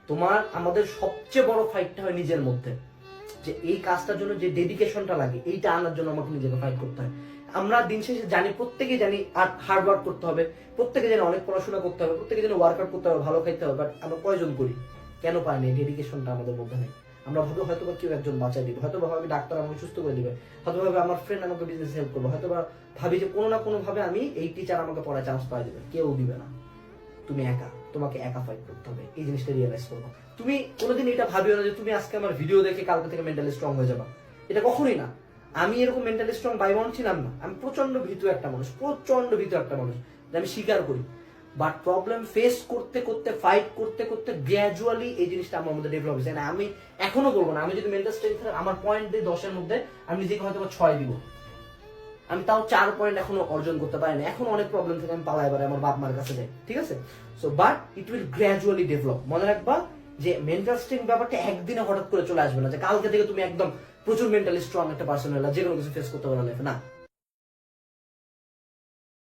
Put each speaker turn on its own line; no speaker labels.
তোমার আমাদের সবচেয়ে বড় ফাইটটা হয় নিজের মধ্যে, যে এই কাজটার জন্য যে ডেডিকেশনটা লাগে এইটা আনার জন্য আমাকে নিজেকে ফাইট করতে হয়। আমরা দিন শেষে জানি, প্রত্যেকেই জানি আর হার্ড ওয়ার্ক করতে হবে, প্রত্যেকে জানি অনেক পড়াশোনা করতে হবে, প্রত্যেকে জানি ওয়ার্কআউট করতে হবে, ভালো খাইতে হবে, বাট আমরা কয়জন করি? কেন পাইনি? ডেডিকেশনটা আমাদের মধ্যে নেই। আমরা ভাবি হয়তো বা কেউ একজন বাঁচাই দিবে, হয়তো ভাবি ডাক্তার আমাকে সুস্থ করে দিবে, হয়তো ভাবে আমার ফ্রেন্ড আমাকে বিজনেস হেল্প করবে, হয়তো ভাবি যে কোনো না কোনো ভাবে আমি এই টিচার আমাকে পড়ায় চান্স পাই দেবে। কেউ দিবে না। তুমি একা, তোমাকে একা ফাইট করতে হবে। এই জিনিসটা রিয়েলাইজ করবো। তুমি কোনোদিন এটা ভাবিও না যে তুমি আজকে আমার ভিডিও দেখে কালকে থেকে মেন্টালি স্ট্রং হয়ে যাবা। এটা কখনোই না। আমি এরকম মেন্টালি স্ট্রং বাই ওয়ান ছিলাম না। আমি প্রচন্ড ভীতু একটা মানুষ, প্রচন্ড ভীতু একটা মানুষ, আমি স্বীকার করি। বাট প্রবলেম ফেস করতে করতে, ফাইট করতে করতে গ্র্যাজুয়ালি এই জিনিসটা আমার মধ্যে ডেভেলপ হয়েছে। না, আমি এখনো বলবো না, আমি যদি মেন্টাল স্ট্রেংথ আমার পয়েন্ট দিই 10-এর মধ্যে, আমি নিজেকে হয়তো 6 দিব। আমি তাও 4 পয়েন্ট এখনো অর্জন করতে পারি না। এখন অনেক প্রবলেম থেকে আমি পালাই এবারে আমার বাপ মার কাছে যাই, ঠিক আছে? So but it will gradually develop. মনে রাখবা যে মেন্টাল স্ট্রেংথ ব্যাপারটা একদিনে হঠাৎ করে চলে আসবে না, যে কালকে থেকে তুমি একদম প্রচুর মেন্টালি স্ট্রং একটা পার্সন হলে যে কোনো কিছু ফেস করতে পারো লাইফে, না।